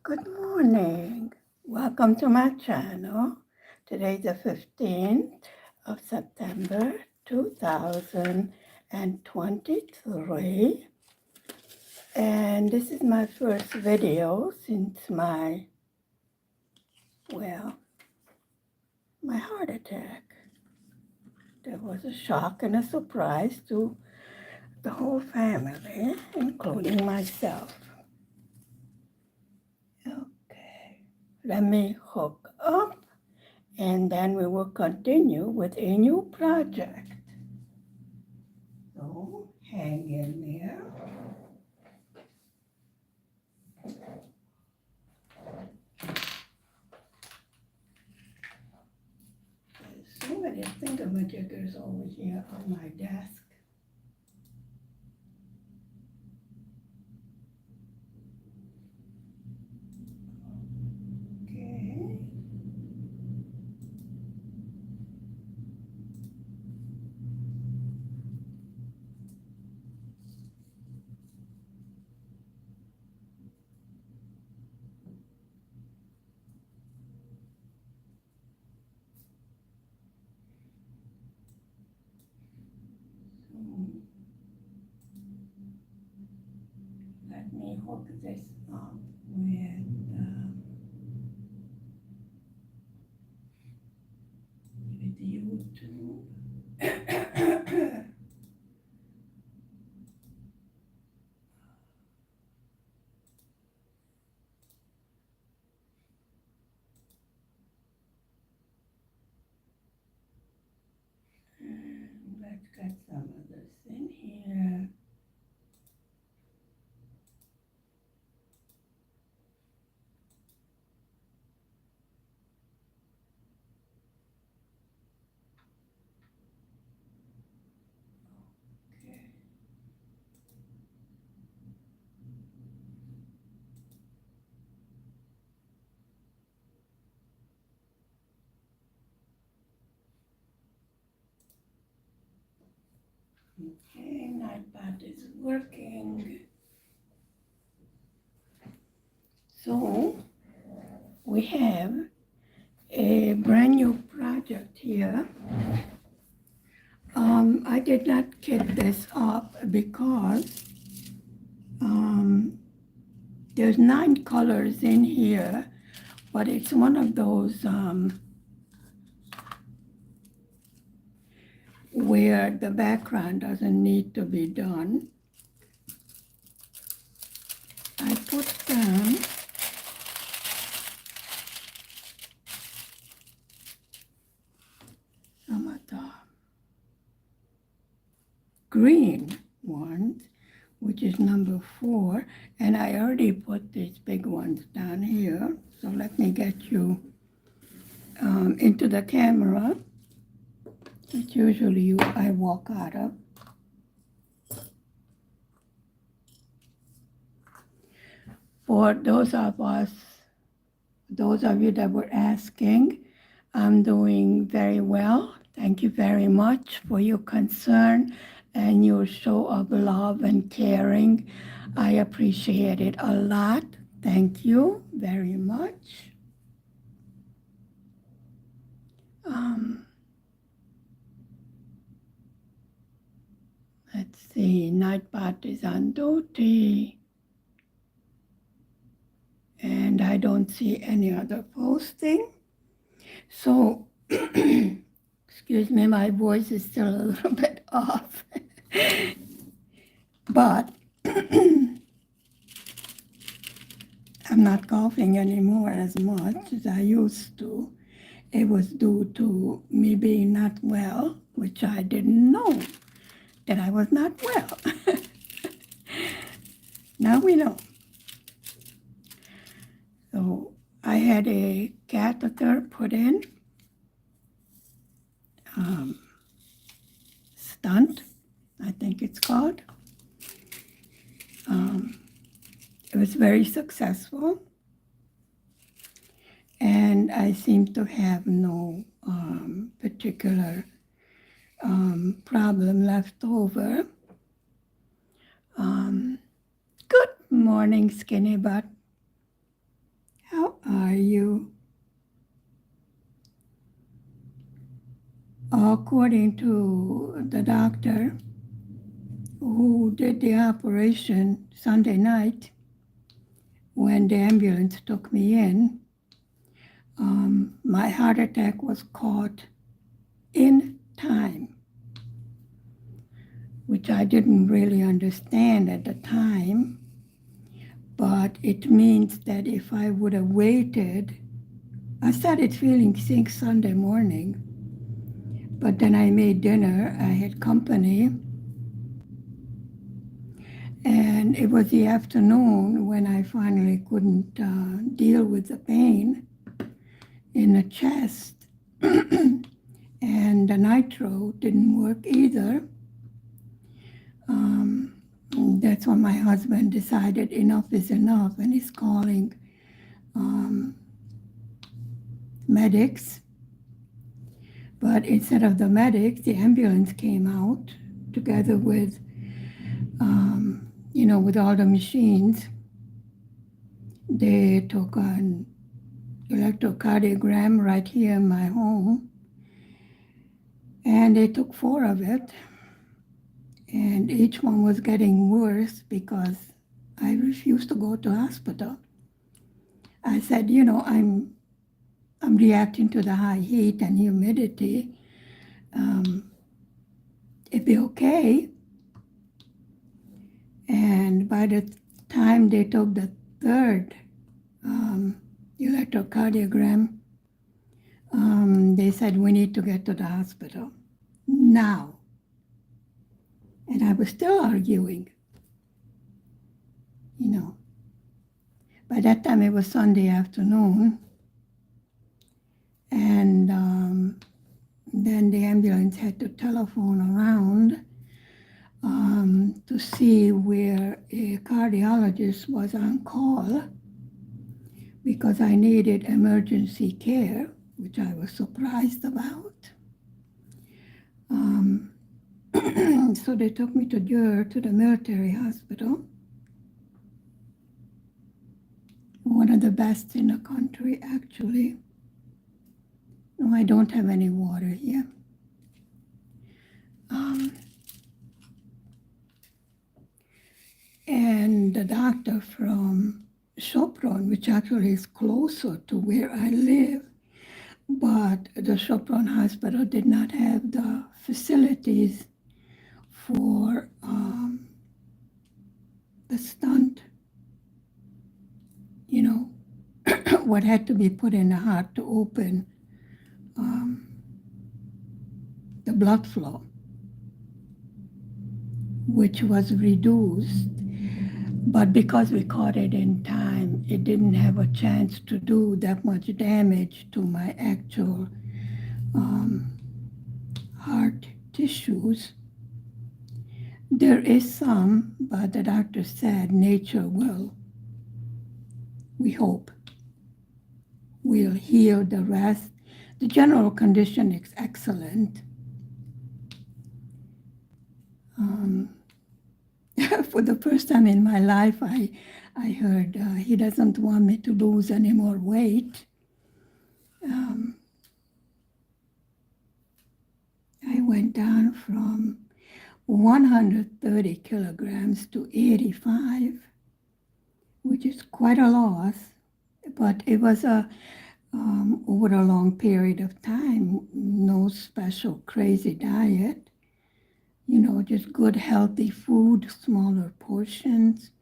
Good morning. Welcome to my channel. Today is the 15th of September 2023. And this is my first video since my heart attack. There was a shock and a surprise to the whole family, including myself. Okay, let me hook up and then we will continue with a new project. So hang in there. There's so many thingamajiggers over here on my desk. Okay. Let me hook this up with YouTube. Let's get some of this in here. Okay. Okay, Nightbot is working. So we have a brand new project here. I did not kit this up because there's 9 colors in here, but it's one of those where the background doesn't need to be done. I put down some of the green ones, which is number 4, and I already put these big ones down here. So let me get you into the camera, which usually I walk out of. For those of you that were asking, I'm doing very well. Thank you very much for your concern and your show of love and caring. I appreciate it a lot. Thank you very much. Let's see, Nightbot is on duty. And I don't see any other posting. So, excuse me, my voice is still a little bit off. But I'm not coughing anymore as much as I used to. It was due to me being not well, which I didn't know that I was not well. Now we know. So I had a catheter put in, stunt, I think it's called. It was very successful, and I seem to have no particular problem left over. Good morning, Skinny Butt. according to the doctor who did the operation Sunday night, when the ambulance took me in, my heart attack was caught in time, which I didn't really understand at the time. But it means that if I would have waited, I started feeling sick Sunday morning, but then I made dinner, I had company, and it was the afternoon when I finally couldn't deal with the pain in the chest, and the nitro didn't work either. That's when my husband decided enough is enough, and he's calling medics. But instead of the medics, the ambulance came out together with, with all the machines. They took an electrocardiogram right here in my home, and they took 4 of it. And each one was getting worse because I refused to go to hospital. I said, I'm reacting to the high heat and humidity. It'd be okay. And by the time they took the 3rd electrocardiogram, they said, we need to get to the hospital now. And I was still arguing, By that time, it was Sunday afternoon. And then the ambulance had to telephone around to see where a cardiologist was on call, because I needed emergency care, which I was surprised about. So they took me to the military hospital, one of the best in the country, actually. No, I don't have any water here. And the doctor from Sopron, which actually is closer to where I live, but the Sopron hospital did not have the facilities for the stunt, what had to be put in the heart to open the blood flow, which was reduced. But because we caught it in time, it didn't have a chance to do that much damage to my actual heart tissues. There is some, but the doctor said nature will, we hope, will heal the rest. The general condition is excellent. For the first time in my life, I heard he doesn't want me to lose any more weight. I went down from 130 kilograms to 85, which is quite a loss, but it was over a long period of time, no special crazy diet, just good healthy food, smaller portions,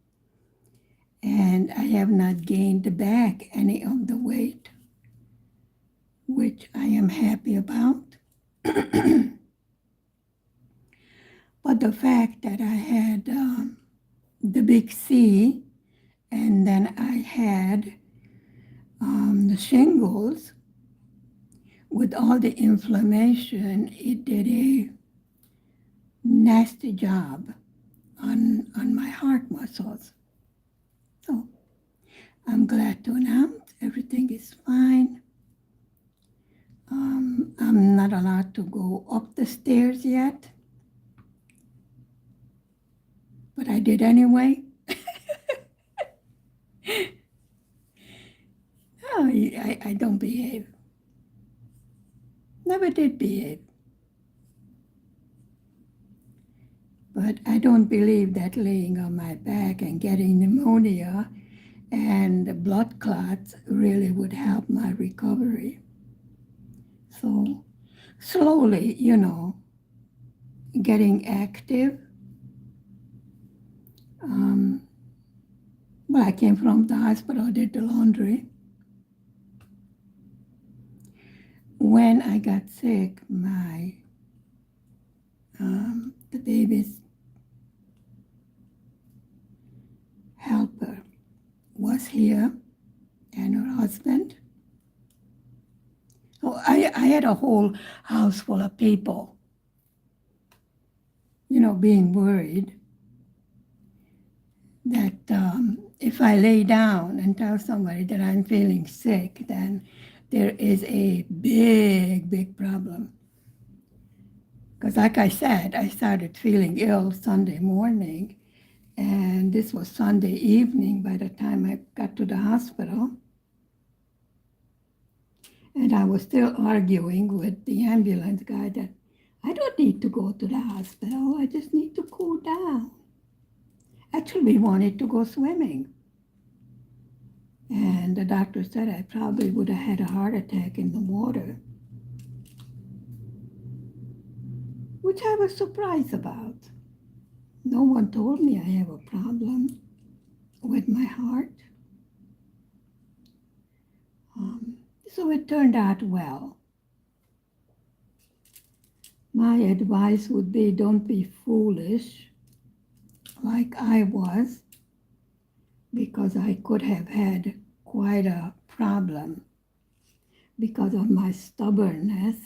and I have not gained back any of the weight, which I am happy about. But the fact that I had the big C, and then I had the shingles, with all the inflammation, it did a nasty job on my heart muscles. So I'm glad to announce everything is fine. I'm not allowed to go up the stairs yet, but I did anyway. Oh, I don't behave. Never did behave. But I don't believe that laying on my back and getting pneumonia and blood clots really would help my recovery. So slowly, getting active. Well, I came from the hospital, did the laundry. When I got sick, the baby's helper was here and her husband. So I had a whole house full of people, being worried that if I lay down and tell somebody that I'm feeling sick, then there is a big, big problem. Because like I said, I started feeling ill Sunday morning, and this was Sunday evening by the time I got to the hospital. And I was still arguing with the ambulance guy that I don't need to go to the hospital, I just need to cool down. Actually, we wanted to go swimming. And the doctor said I probably would have had a heart attack in the water, which I was surprised about. No one told me I have a problem with my heart. So it turned out well. My advice would be don't be foolish like I was, because I could have had quite a problem because of my stubbornness.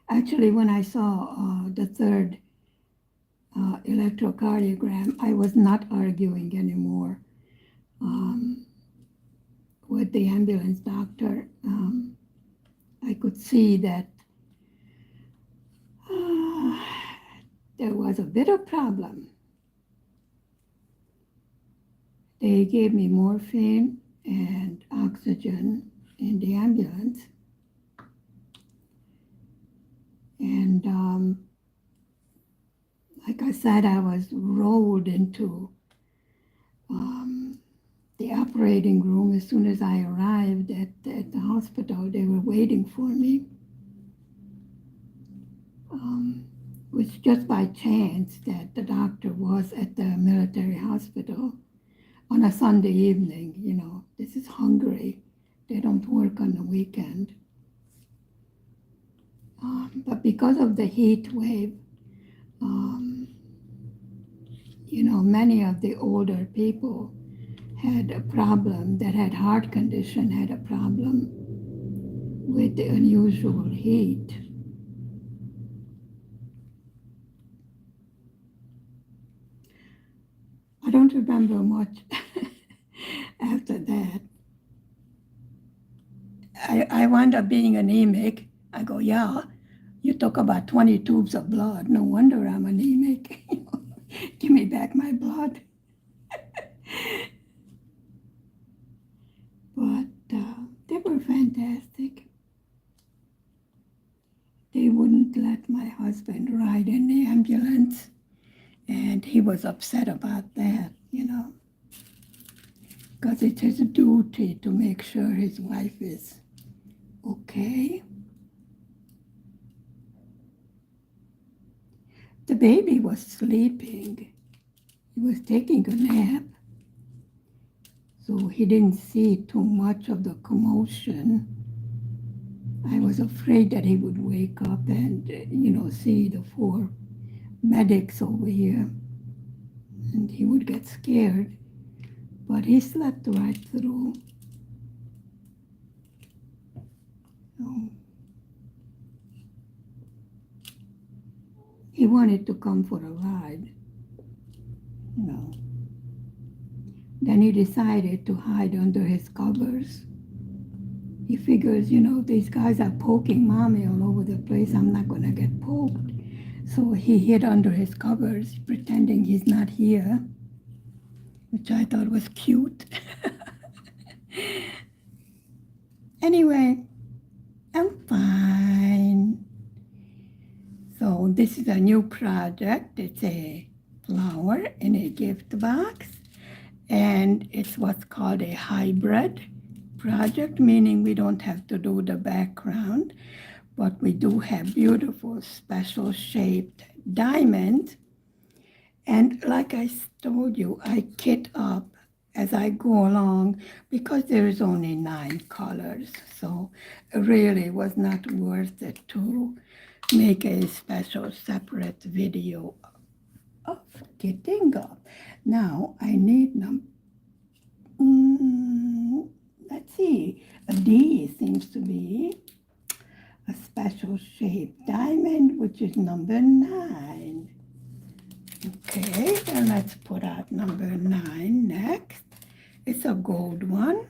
Actually, when I saw the third electrocardiogram, I was not arguing anymore with the ambulance doctor. I could see that there was a bit of problem. They gave me morphine and oxygen in the ambulance. And like I said, I was rolled into the operating room as soon as I arrived at the hospital. They were waiting for me. It was just by chance that the doctor was at the military hospital on a Sunday evening. This is Hungary. They don't work on the weekend. But because of the heat wave, many of the older people had a problem, that had heart condition, had a problem with the unusual heat. I don't remember much after that. I wound up being anemic. I go, yeah, you talk about 20 tubes of blood. No wonder I'm anemic. Give me back my blood. But they were fantastic. They wouldn't let my husband ride in the ambulance, and he was upset about that, because it's his duty to make sure his wife is okay. The baby was sleeping. He was taking a nap, so he didn't see too much of the commotion. I was afraid that he would wake up and, see the 4 medics over here, and he would get scared. But he slept right through. So he wanted to come for a ride, Then he decided to hide under his covers. He figures, these guys are poking mommy all over the place. I'm not going to get poked. So he hid under his covers, pretending he's not here, which I thought was cute. Anyway, I'm fine. So this is a new project. It's a flower in a gift box, and it's what's called a hybrid project, meaning we don't have to do the background, but we do have beautiful special shaped diamonds. And like I told you, I kit up as I go along because there is only 9 colors. So it really was not worth it to make a special separate video of kitting up. Now I need let's see, a D seems to be a special shaped diamond, which is number 9. Okay, then let's put out number 9 next. It's a gold one.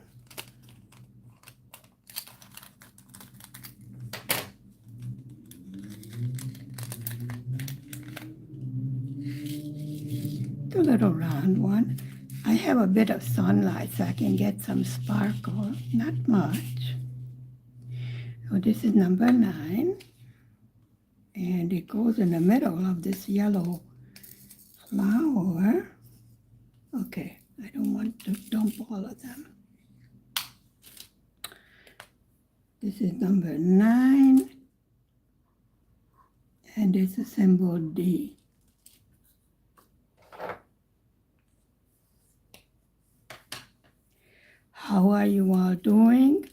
The little round one. I have a bit of sunlight so I can get some sparkle, not much. So this is number 9. And it goes in the middle of this yellow flower. Okay, I don't want to dump all of them. This is number 9, and it's a symbol D. How are you all doing?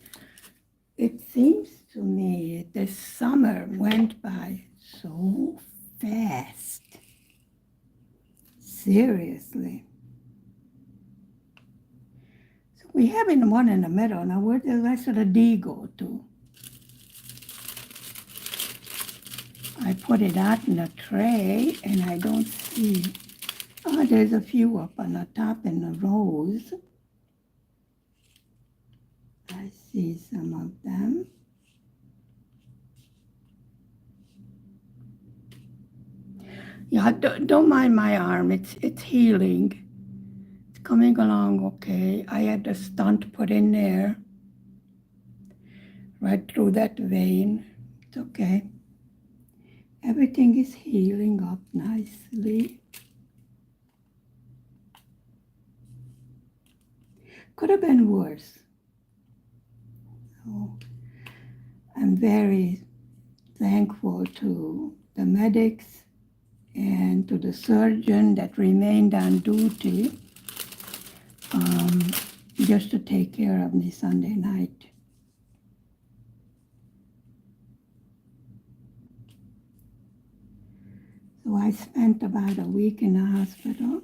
It seems to me this summer went by so fast. Seriously. So we have one in the middle. Now where did the rest of the D go to? I put it out in a tray and I don't see. Oh, there's a few up on the top in the rows. I see some of them. Yeah, don't mind my arm. It's healing. It's coming along okay. I had a stunt put in there, right through that vein. It's okay. Everything is healing up nicely. Could have been worse. So I'm very thankful to the medics and to the surgeon that remained on duty just to take care of me Sunday night. So I spent about a week in the hospital.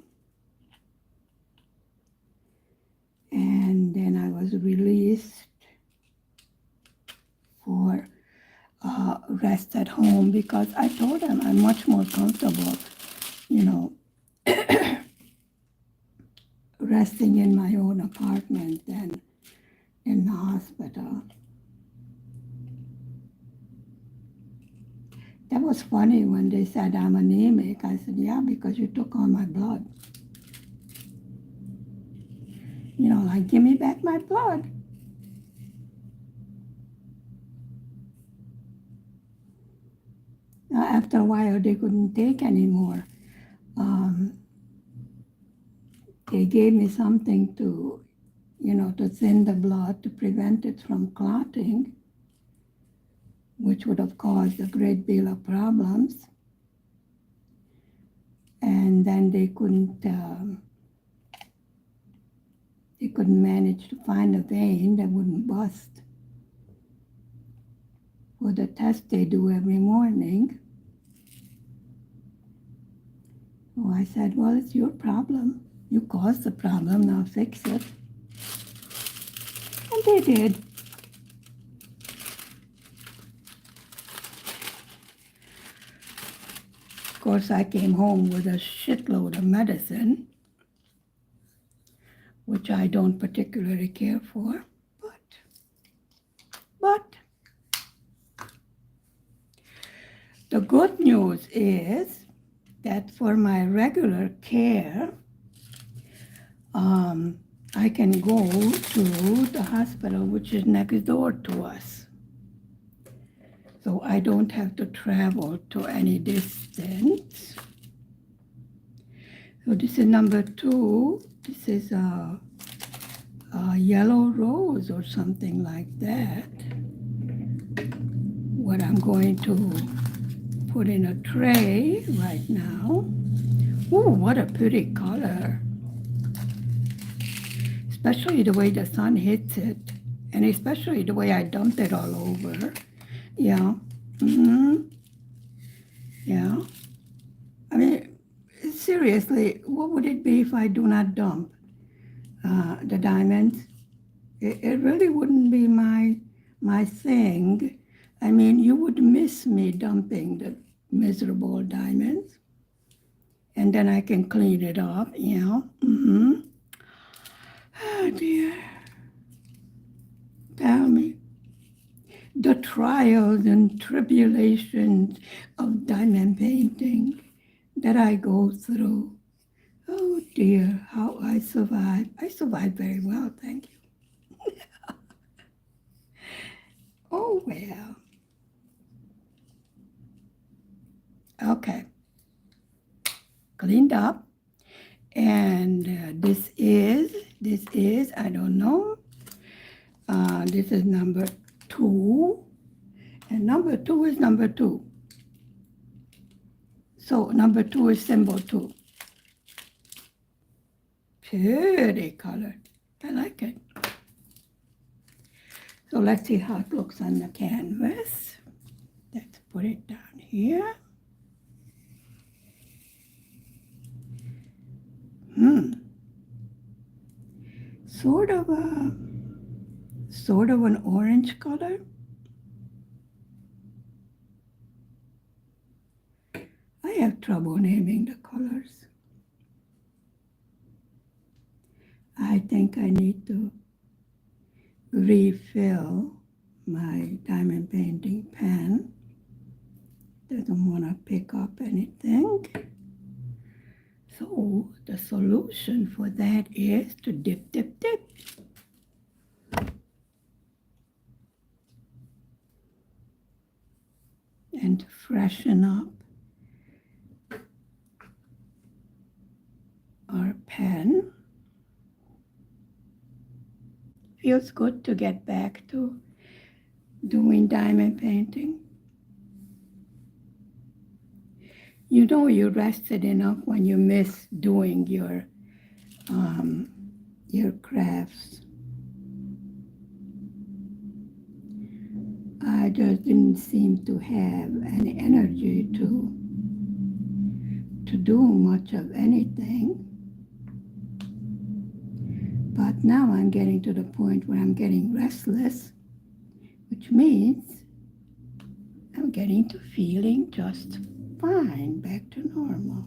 And then I was released for rest at home because I told them I'm much more comfortable, resting in my own apartment than in the hospital. That was funny when they said I'm anemic. I said, yeah, because you took all my blood. Like, give me back my blood. After a while, they couldn't take anymore. They gave me something to thin the blood to prevent it from clotting, which would have caused a great deal of problems. And then they couldn't manage to find a vein that wouldn't bust. For the test they do every morning. So I said, well, it's your problem. You caused the problem, now fix it. And they did. Of course, I came home with a shitload of medicine, which I don't particularly care for, but the good news is that for my regular care, I can go to the hospital which is next door to us. so I don't have to travel to any distance. So this is number 2. This is a yellow rose or something like that. What I'm going to put in a tray right now. Oh, what a pretty color. Especially the way the sun hits it. And especially the way I dump it all over. Yeah. Yeah. I mean, seriously, what would it be if I do not dump the diamonds? It really wouldn't be my thing. I mean, you would miss me dumping the miserable diamonds. And then I can clean it up, Oh, dear. Tell me. The trials and tribulations of diamond painting that I go through. Oh dear, how I survive. I survive very well, thank you. Oh well. Okay. Cleaned up. And this is, I don't know. This is number 2. And number 2 is number 2. So number 2 is symbol 2. Pretty color. I like it. So let's see how it looks on the canvas. Let's put it down here. Sort of an orange color. I have trouble naming the colors. I think I need to refill my diamond painting pen. Doesn't want to pick up anything. So the solution for that is to dip, dip, dip. And to freshen up our pen. Feels good to get back to doing diamond painting. You know you rested enough when you miss doing your crafts. I just didn't seem to have any energy to do much of anything. But now I'm getting to the point where I'm getting restless, which means I'm getting to feeling just fine, back to normal.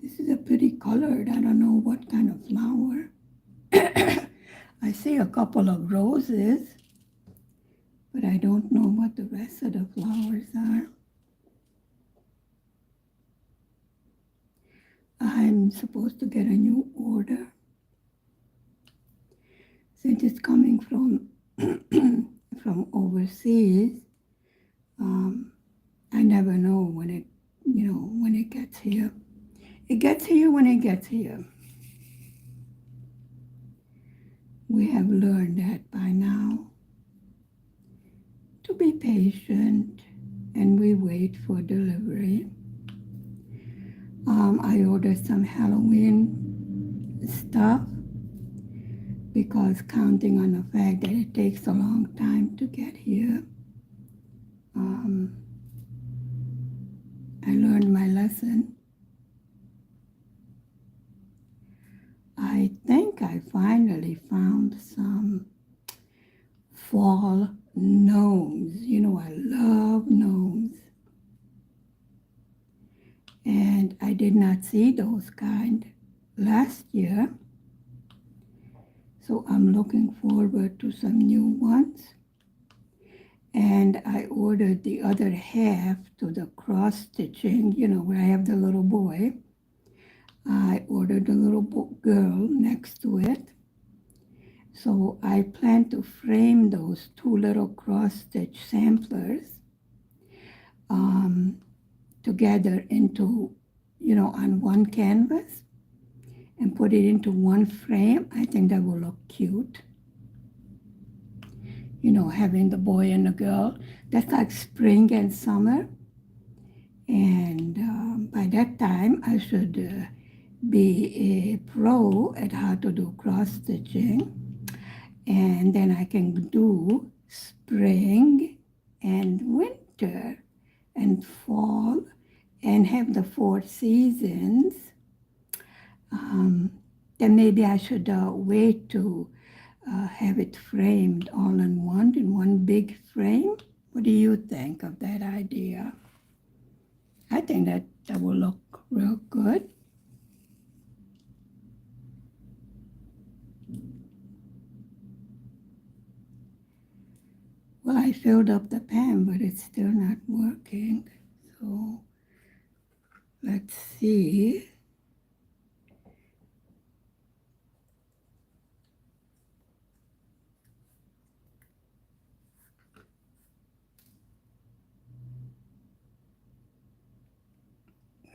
This is a pretty colored, I don't know what kind of flower. I see a couple of roses, but I don't know what the rest of the flowers are. I'm supposed to get a new order. Since it's coming from from overseas, I never know when it gets here. It gets here when it gets here. We have learned that by now. To be patient, and we wait for delivery. I ordered some Halloween stuff because counting on the fact that it takes a long time to get here, I learned my lesson. I think I finally found some fall gnomes. You know, I love gnomes. And I did not see those kind last year. So I'm looking forward to some new ones. And I ordered the other half to the cross stitching, where I have the little boy. I ordered a little girl next to it. So I plan to frame those two little cross-stitch samplers together into, on one canvas and put it into one frame. I think that will look cute. Having the boy and the girl. That's like spring and summer. And by that time, I should be a pro at how to do cross-stitching. And then I can do spring and winter and fall and have the 4 seasons. Then maybe I should wait to have it framed all in one big frame. What do you think of that idea? I think that will look real good. Well, I filled up the pan, but it's still not working. So let's see.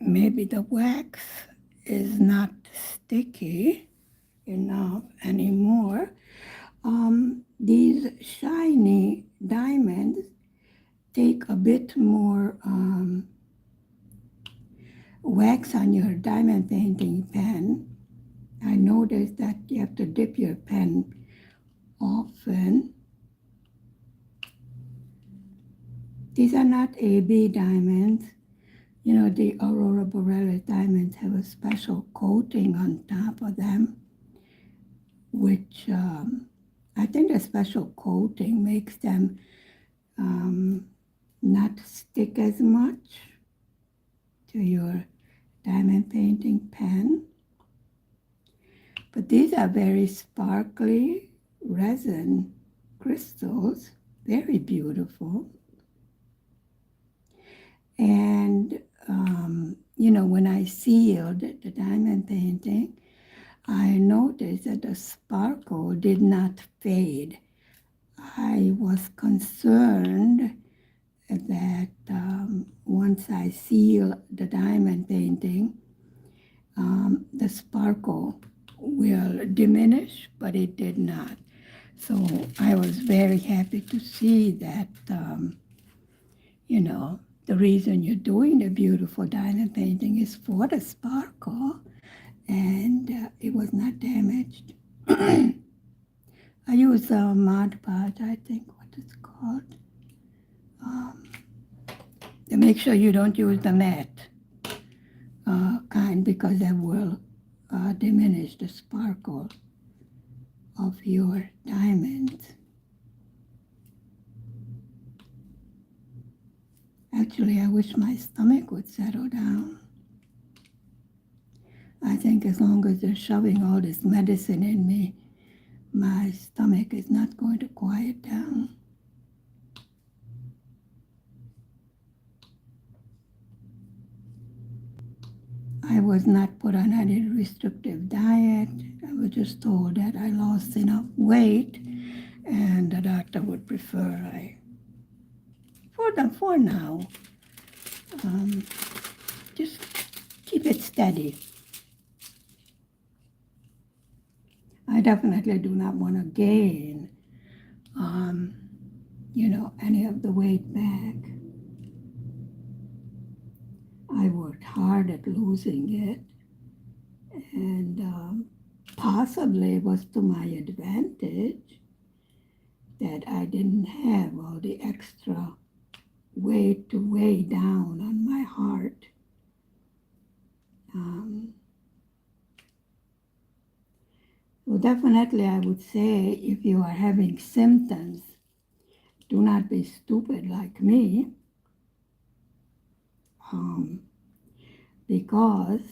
Maybe the wax is not sticky enough anymore. These shiny diamonds take a bit more wax on your diamond painting pen. I noticed that you have to dip your pen often. These are not AB diamonds. The Aurora Borealis diamonds have a special coating on top of them, which I think the special coating makes them not stick as much to your diamond painting pen. But these are very sparkly resin crystals, very beautiful. And when I sealed the diamond painting, I noticed that the sparkle did not fade. I was concerned that once I seal the diamond painting, the sparkle will diminish, but it did not. So I was very happy to see that, the reason you're doing the beautiful diamond painting is for the sparkle, and it was not damaged. I use a Mod Podge, I think what it's called. To make sure you don't use the matte kind, because that will diminish the sparkle of your diamonds. Actually, I wish my stomach would settle down. I think as long as they're shoving all this medicine in me, my stomach is not going to quiet down. I was not put on any restrictive diet. I was just told that I lost enough weight, and the doctor would prefer for now, just keep it steady. I definitely do not want to gain, any of the weight back. I worked hard at losing it, and possibly it was to my advantage that I didn't have all the extra weight to weigh down on my heart. So definitely I would say, if you are having symptoms, do not be stupid like me, because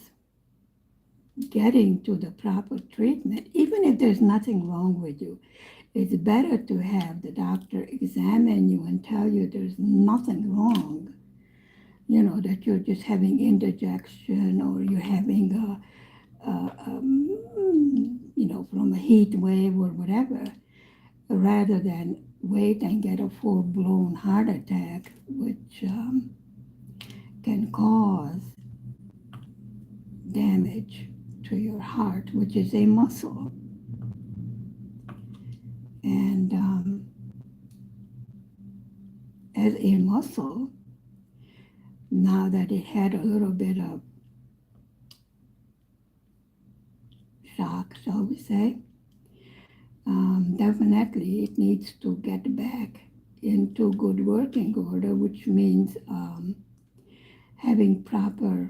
getting to the proper treatment, even if there's nothing wrong with you, it's better to have the doctor examine you and tell you there's nothing wrong, that you're just having indigestion, or you're having from a heat wave or whatever, rather than wait and get a full-blown heart attack, which can cause damage to your heart, which is a muscle. And as a muscle, now that it had a little bit of shock, shall we say, definitely it needs to get back into good working order, which means having proper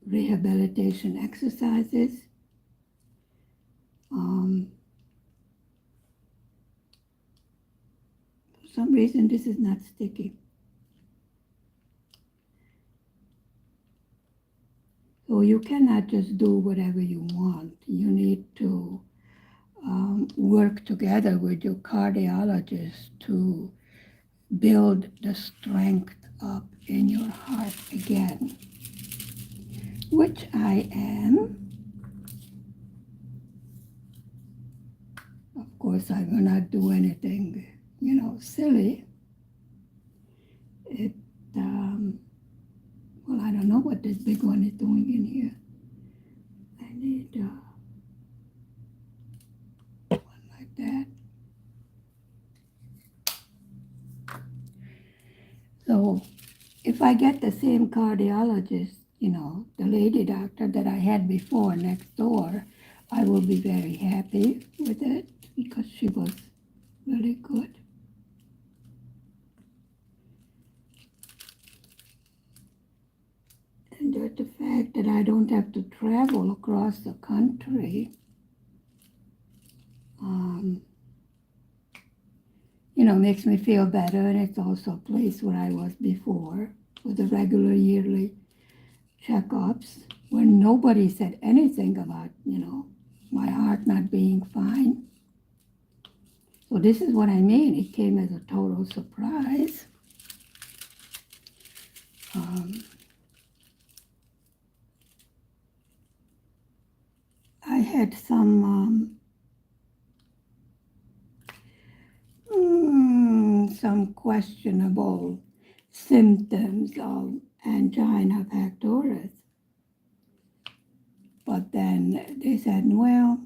rehabilitation exercises. For some reason, this is not sticky. So you cannot just do whatever you want. You need to work together with your cardiologist to build the strength up in your heart again, which I am. Of course, I will not do anything, silly. Well, I don't know what this big one is doing in here. I need one like that. So if I get the same cardiologist, the lady doctor that I had before next door, I will be very happy with it because she was really good. And the fact that I don't have to travel across the country, makes me feel better. And it's also a place where I was before with the regular yearly checkups where nobody said anything about, my heart not being fine. So this is what I mean. It came as a total surprise. I had some questionable symptoms of angina pectoris. But then they said, well,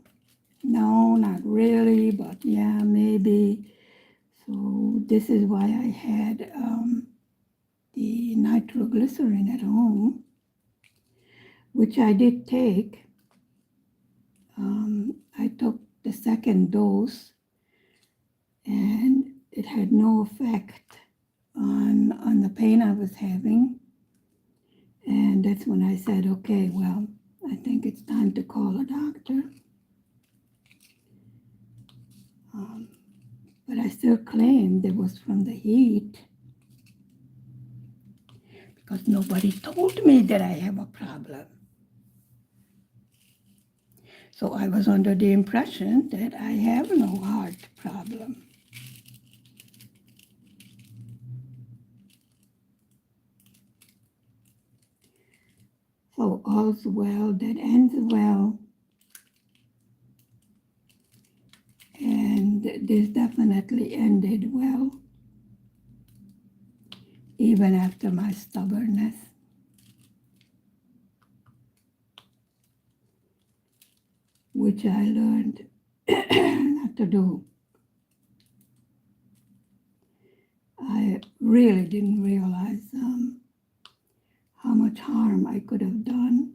no, not really, but yeah, maybe. So this is why I had the nitroglycerin at home, which I did take. I took the second dose, and it had no effect on the pain I was having. And that's when I said, okay, well, I think it's time to call a doctor. But I still claimed it was from the heat because nobody told me that I have a problem. So I was under the impression that I have no heart problem. So all's well that ends well. And this definitely ended well, even after my stubbornness. Which I learned not to do. I really didn't realize how much harm I could have done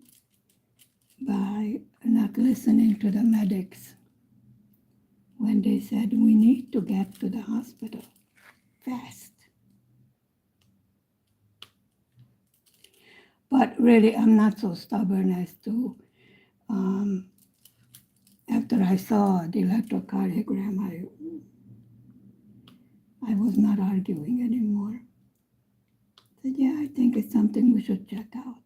by not listening to the medics when they said we need to get to the hospital fast. But really, I'm not so stubborn as to, after I saw the electrocardiogram, I was not arguing anymore. I said, yeah, I think it's something we should check out.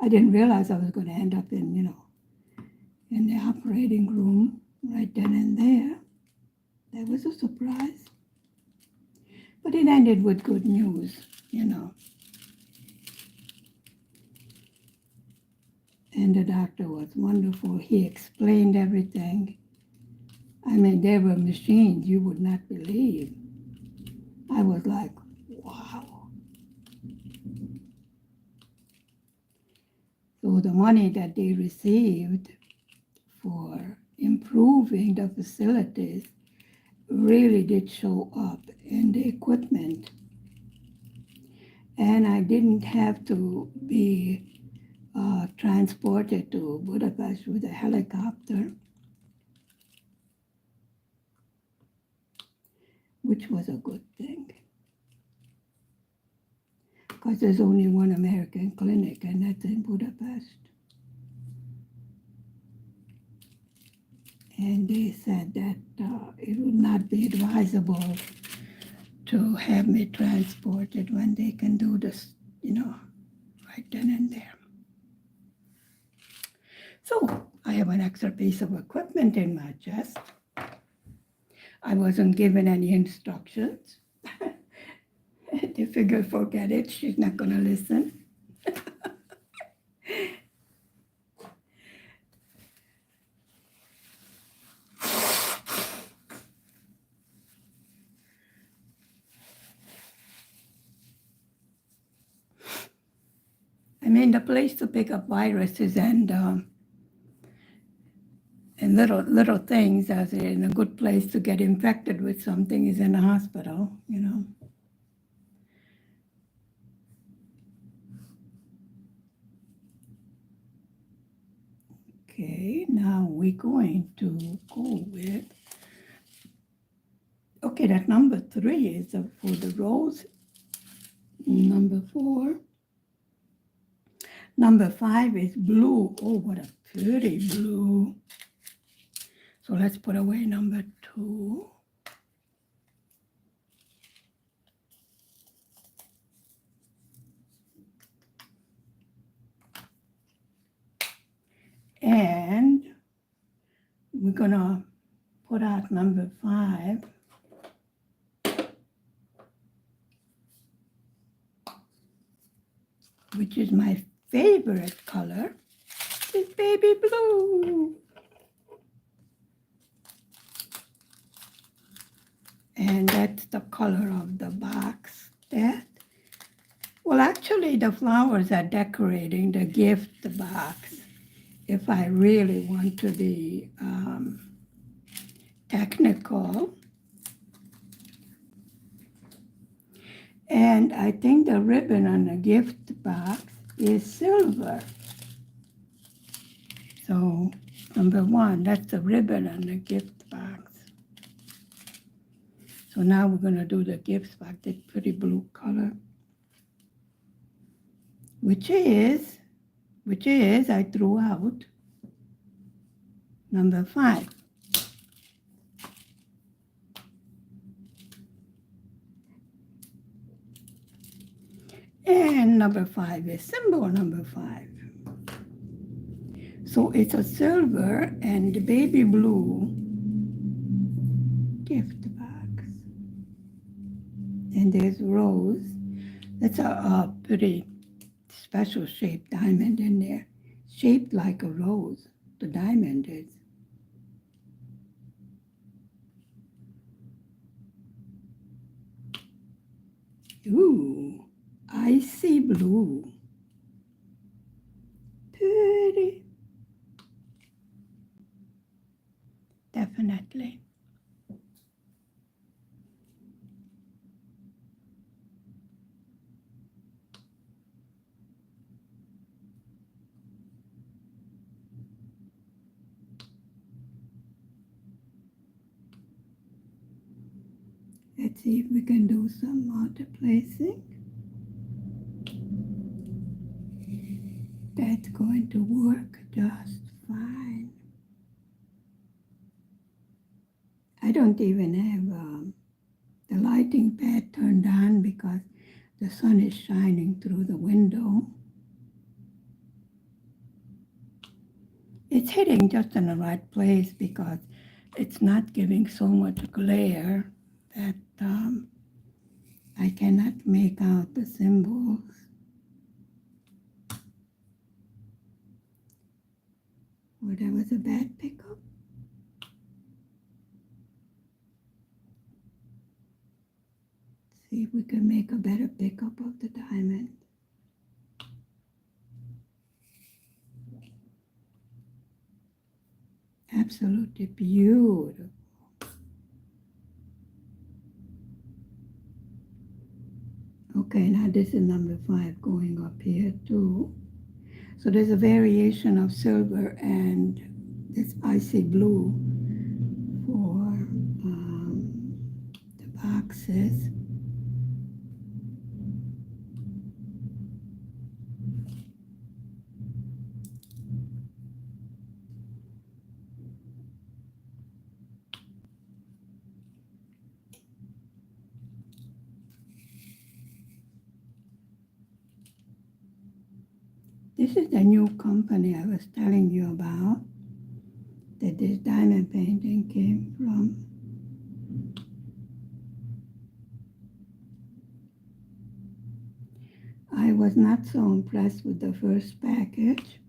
I didn't realize I was going to end up in the operating room right then and there. That was a surprise. But it ended with good news, And the doctor was wonderful. He explained everything. I mean, there were machines you would not believe. I was like, wow. So the money that they received for improving the facilities really did show up in the equipment. And I didn't have to be transported to Budapest with a helicopter, which was a good thing. Because there's only one American clinic, and that's in Budapest. And they said that it would not be advisable to have me transported when they can do this, right then and there. So I have an extra piece of equipment in my chest. I wasn't given any instructions. They figured, forget it, she's not gonna listen. I mean, the place to pick up viruses and little things, as in a good place to get infected with something, is in a hospital, Okay, now we're going to go with, okay, that number 3 is for the rose. Number 4. Number 5 is blue. Oh, what a pretty blue. So let's put away number 2. And we're gonna put out number 5. Which is my favorite color, is baby blue. And that's the color of the box. Well, actually, the flowers are decorating the gift box. If I really want to be technical. And I think the ribbon on the gift box is silver. So number 1, that's the ribbon on the gift box. So now we're going to do the gift box, that pretty blue color, which is I threw out number 5. And number 5 is symbol number 5. So it's a silver and baby blue gift box. And there's rose. That's a pretty special shaped diamond in there. Shaped like a rose, the diamond is. Ooh, icy blue. Pretty. Definitely. Let's see if we can do some multiplacing. That's going to work just fine. I don't even have the lighting pad turned on because the sun is shining through the window. It's hitting just in the right place because it's not giving so much glare that I cannot make out the symbols. Or that was a bad pickup. See if we can make a better pickup of the diamond. Absolutely beautiful. Okay, now this is number 5 going up here too. So there's a variation of silver and this icy blue for the boxes. This is the new company I was telling you about that this diamond painting came from. I was not so impressed with the first package,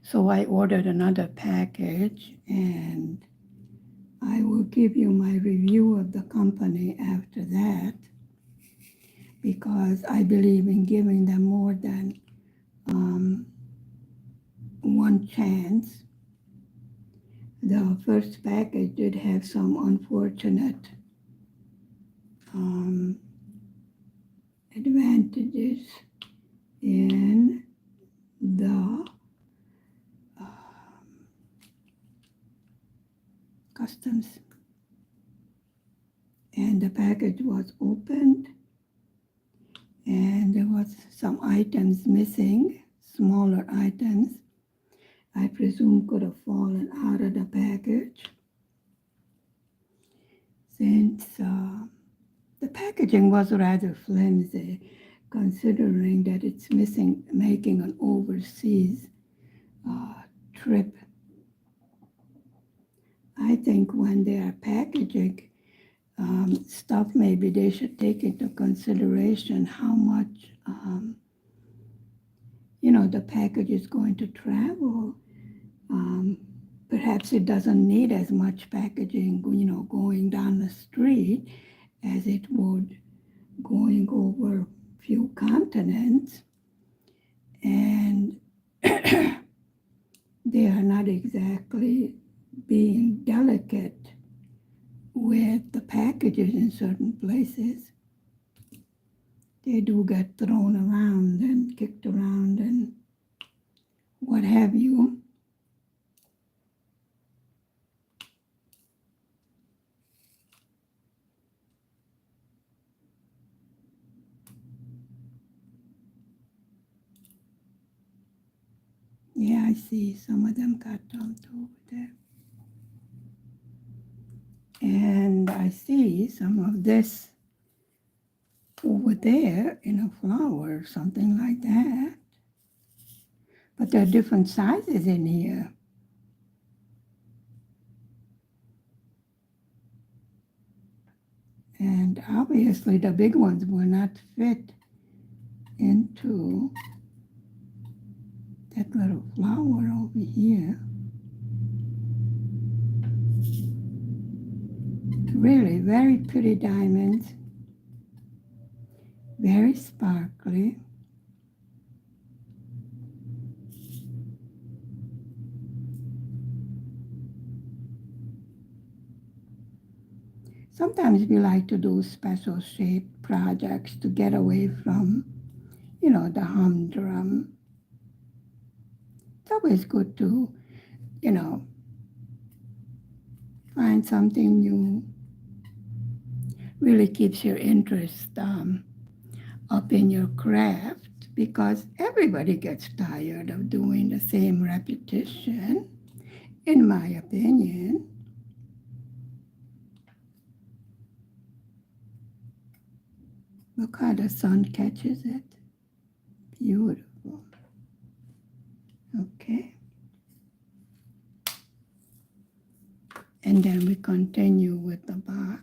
so I ordered another package, and I will give you my review of the company after that, because I believe in giving them more than one chance. The first package did have some unfortunate advantages in the customs. And the package was opened, and there was some items missing, smaller items, I presume could have fallen out of the package. Since the packaging was rather flimsy, considering that it's making an overseas trip. I think when they are packaging stuff, maybe they should take into consideration how much the package is going to travel. Perhaps it doesn't need as much packaging, going down the street as it would going over a few continents. And they are not exactly being delicate with the packages in certain places. They do get thrown around and kicked around and what have you. Yeah, I see some of them got dumped over there. And I see some of this over there in a flower, something like that. But there are different sizes in here. And obviously the big ones will not fit into that little flower over here. Really very pretty diamonds, very sparkly. Sometimes we like to do special shaped projects to get away from, the humdrum. It's always good to, find something new. Really keeps your interest up in your craft, because everybody gets tired of doing the same repetition, in my opinion. Look how the sun catches it. Beautiful. Okay. And then we continue with the box.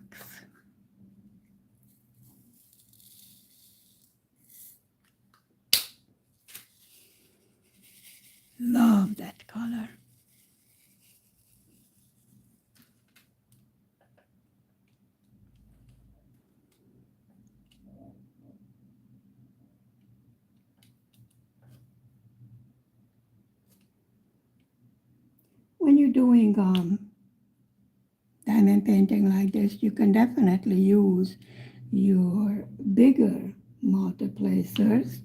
Love that color. doing diamond painting like this, you can definitely use your bigger multiplacers,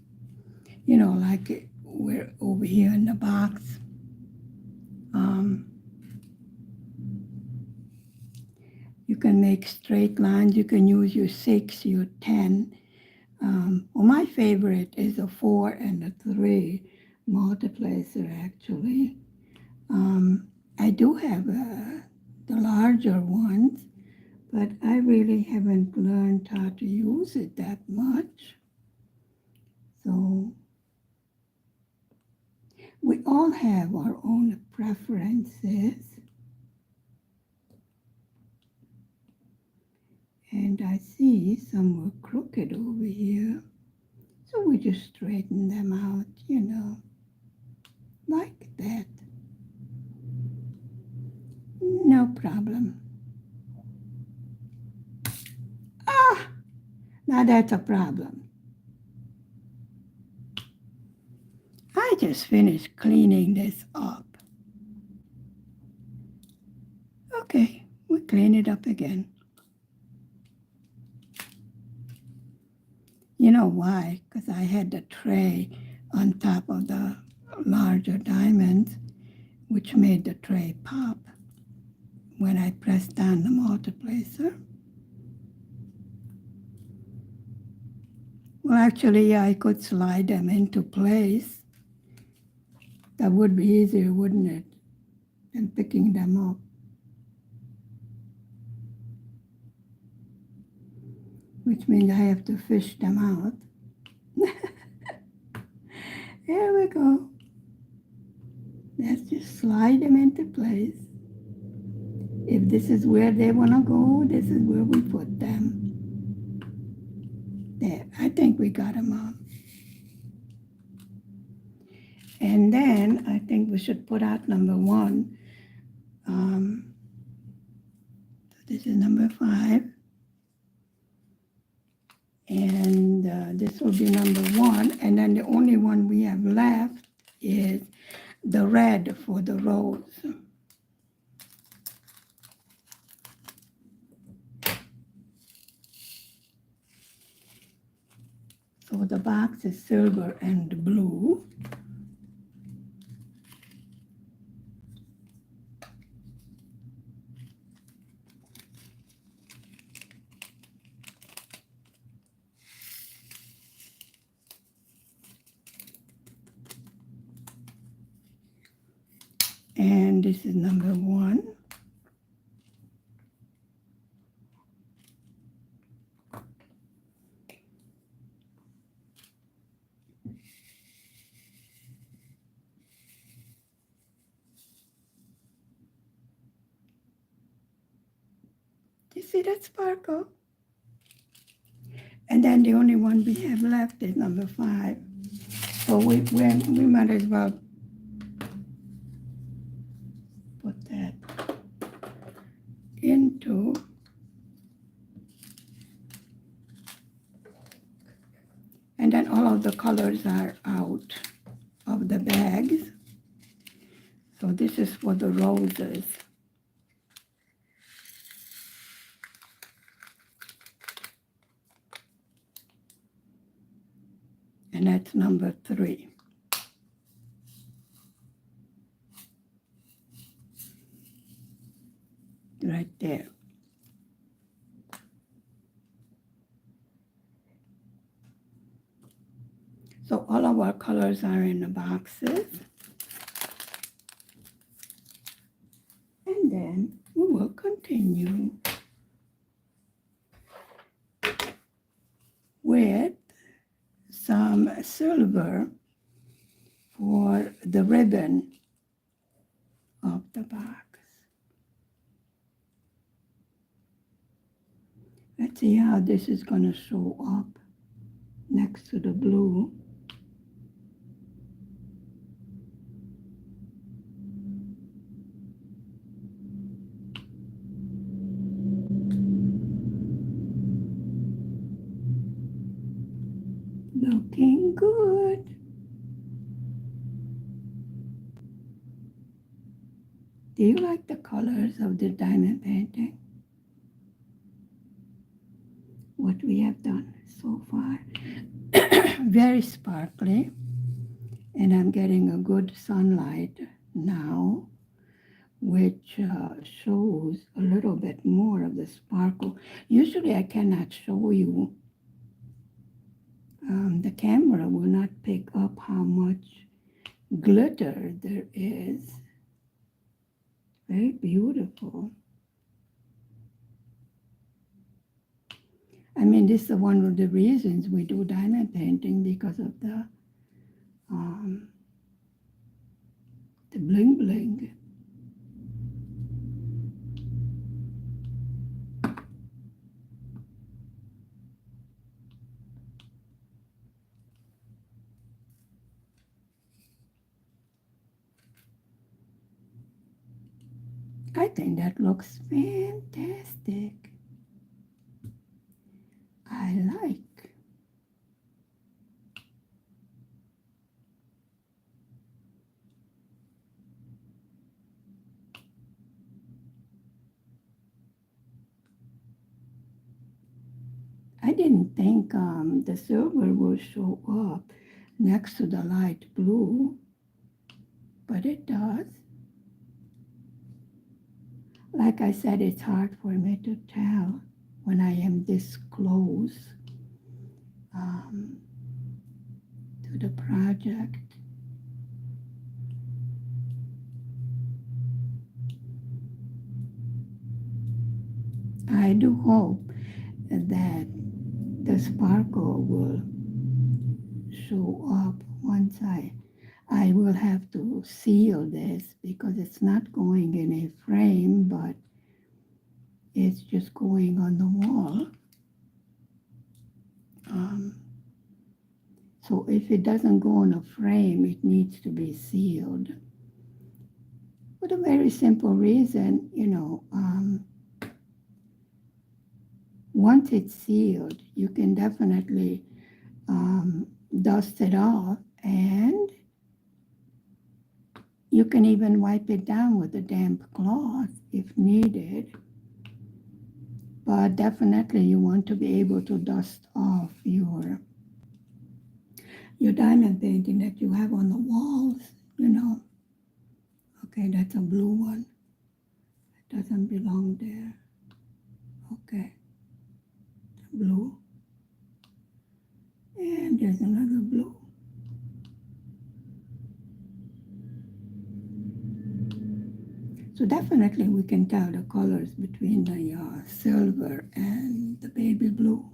you know, like we're over here in the box. You can make straight lines. You can use your 6, your 10. Well, my favorite is a 4 and a 3 multiplacer, actually. I do have the larger ones, but I really haven't learned how to use it that much. So we all have our own preferences. And I see some were crooked over here. So we just straighten them out, you know, like that. No problem. Ah, now that's a problem. I just finished cleaning this up. Okay, we clean it up again. You know why? Because I had the tray on top of the larger diamonds, which made the tray pop when I pressed down the multiplacer. Well, actually, I could slide them into place. That would be easier, wouldn't it, than picking them up. Which means I have to fish them out. There we go. Let's just slide them into place. If this is where they want to go, this is where we put them. There, I think we got them all. And then I think we should put out number 1. So this is number 5. And this will be number 1. And then the only one we have left is the red for the rose. So the box is silver and blue. And this is number 1. You see that sparkle? And then the only one we have left is number 5. So we might as well put that into and then all of the colors are out of the bags. So this is for the roses. And that's number 3. Right there. So all of our colors are in the boxes. And then we will continue with some silver for the ribbon of the box. Let's see how this is going to show up next to the blue. Looking good. Do you like the colors of the diamond painting? What we have done so far. Very sparkly, and I'm getting a good sunlight now, which shows a little bit more of the sparkle. Usually I cannot show you. The camera will not pick up how much glitter there is. Very beautiful. I mean, this is one of the reasons we do diamond painting, because of the bling bling. I think that looks fantastic. I like. I didn't think the silver will show up next to the light blue, but it does. Like I said, it's hard for me to tell when I am this close to the project. I do hope that the sparkle will show up once I will have to seal this, because it's not going in a frame, but it's just going on the wall. So if it doesn't go on a frame, it needs to be sealed. For a very simple reason, once it's sealed, you can definitely dust it off, and you can even wipe it down with a damp cloth if needed. But definitely you want to be able to dust off your diamond painting that you have on the walls, Okay, that's a blue one. It doesn't belong there. Okay, blue. And there's another blue. So definitely we can tell the colors between the silver and the baby blue.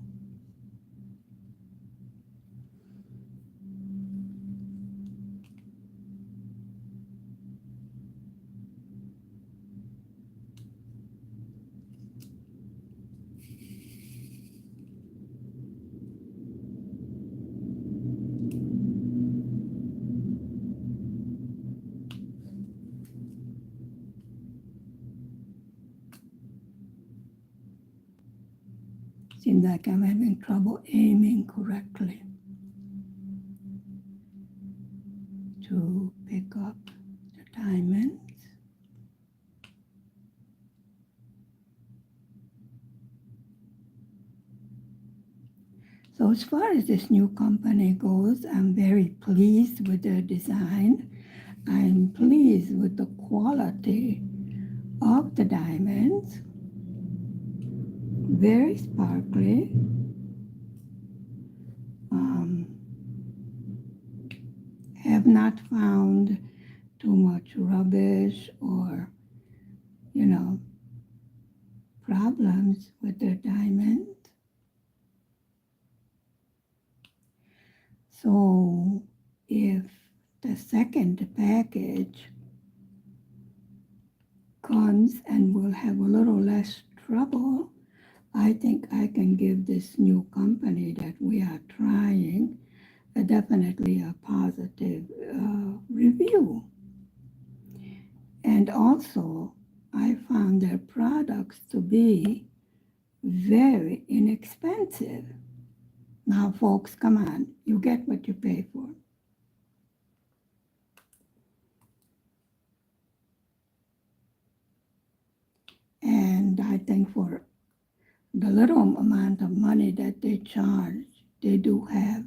Seems like I'm having trouble aiming correctly to pick up the diamonds. So as far as this new company goes, I'm very pleased with their design. I'm pleased with the quality of the diamonds. Very sparkly. Have not found too much rubbish or, problems with their diamonds. So if the second package comes and will have a little less trouble, I think I can give this new company that we are trying definitely a positive review. And also, I found their products to be very inexpensive. Now, folks, come on, you get what you pay for. And I think for the little amount of money that they charge, they do have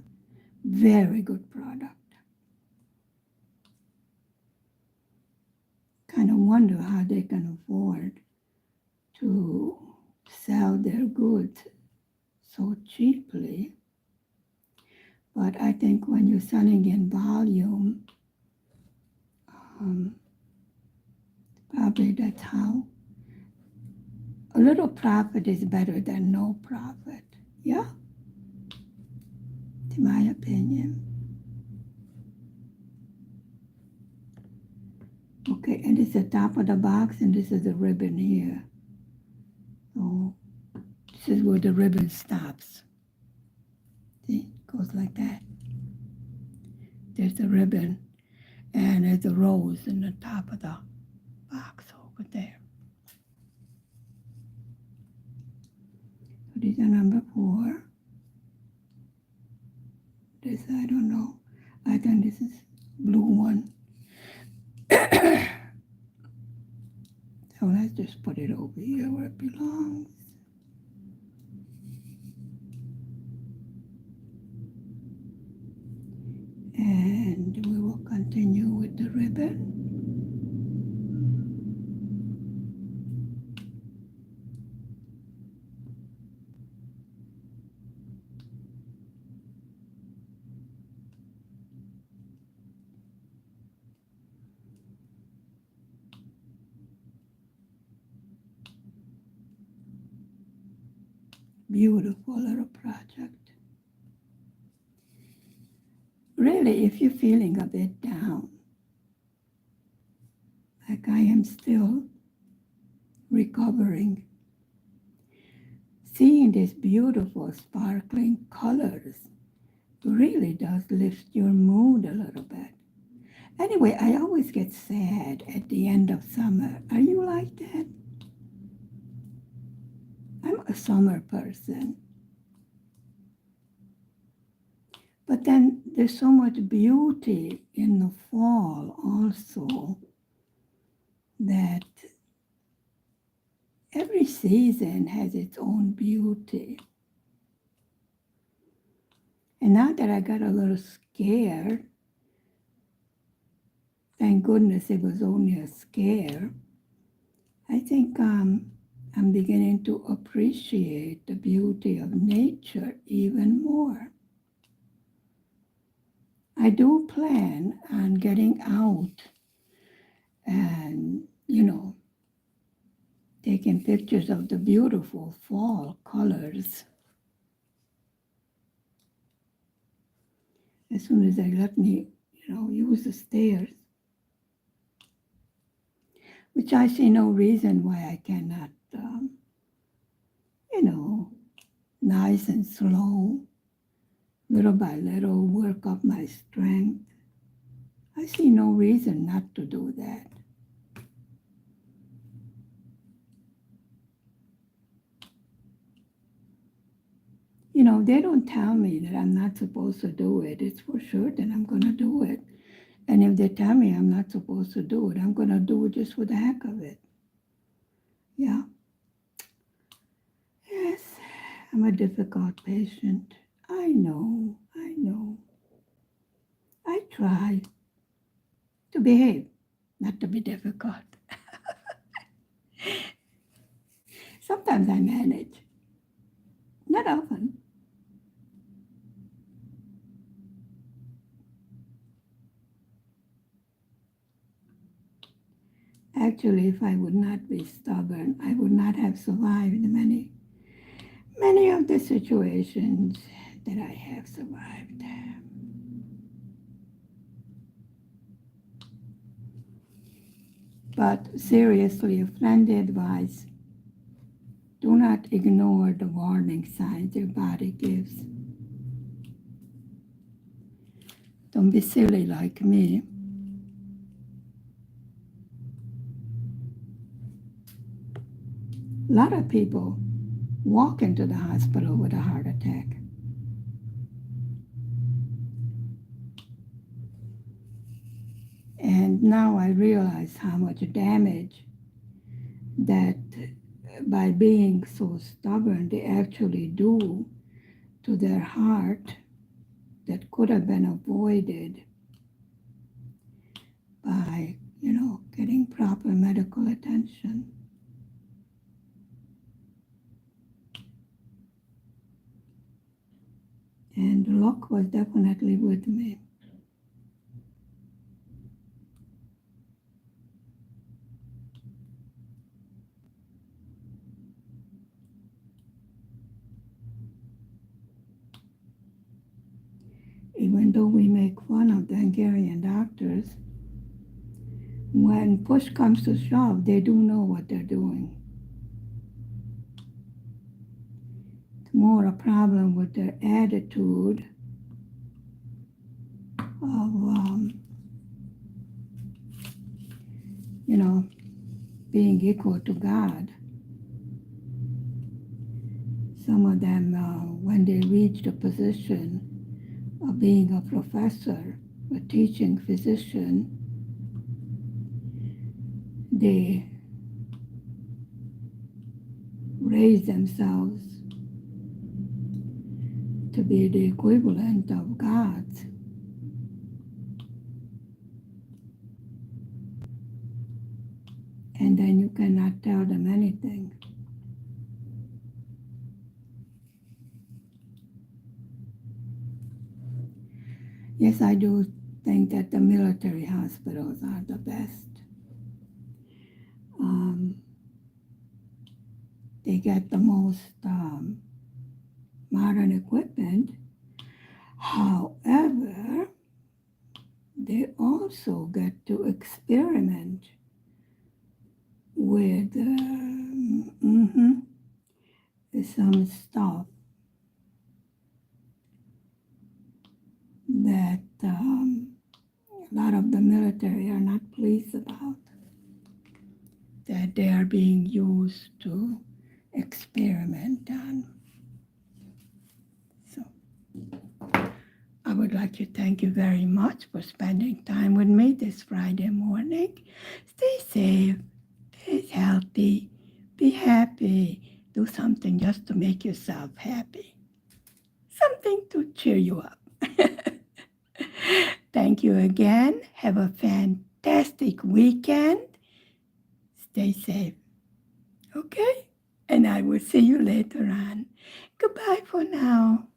very good product. Kind of wonder how they can afford to sell their goods so cheaply. But I think when you're selling in volume, probably that's how. A little profit is better than no profit. Yeah, in my opinion. Okay, and it's the top of the box, and this is the ribbon here. So this is where the ribbon stops. See, it goes like that. There's the ribbon, and there's a rose in the top of the box over there. So these are number 4. This, I don't know. I think this is blue one. So let's just put it over here where it belongs. And we will continue with the ribbon. Beautiful little project. Really, if you're feeling a bit down, like I am still recovering, seeing these beautiful sparkling colors really does lift your mood a little bit. Anyway, I always get sad at the end of summer. Are you like that? I'm a summer person. But then there's so much beauty in the fall also that every season has its own beauty. And now that I got a little scared, thank goodness it was only a scare, I think I'm beginning to appreciate the beauty of nature even more. I do plan on getting out and, taking pictures of the beautiful fall colors. As soon as they let me, use the stairs, which I see no reason why I cannot, nice and slow, little by little, work up my strength. I see no reason not to do that. They don't tell me that I'm not supposed to do it. It's for sure that I'm going to do it. And if they tell me I'm not supposed to do it, I'm going to do it just for the heck of it. Yeah. Yes, I'm a difficult patient. I know. I try to behave, not to be difficult. Sometimes I manage. Not often. Actually, if I would not be stubborn, I would not have survived many of the situations that I have survived. But seriously, a friendly advice, do not ignore the warning signs your body gives. Don't be silly like me. A lot of people walk into the hospital with a heart attack. And now I realize how much damage that by being so stubborn, they actually do to their heart that could have been avoided by, getting proper medical attention. And luck was definitely with me. Even though we make fun of the Hungarian doctors, when push comes to shove, they do know what they're doing. It's more a problem with their attitude of, being equal to God. Some of them, when they reach the position of being a professor, a teaching physician, they raise themselves to be the equivalent of gods. And then you cannot tell them anything. Yes, I do think that the military hospitals are the best. They get the most modern equipment. However, they also get to experiment with some stuff that a lot of the military are not pleased about, that they are being used to experiment on. So I would like to thank you very much for spending time with me this Friday morning. Stay safe, stay healthy, be happy, do something just to make yourself happy, something to cheer you up. Thank you again. Have a fantastic weekend. Stay safe. Okay? And I will see you later on. Goodbye for now.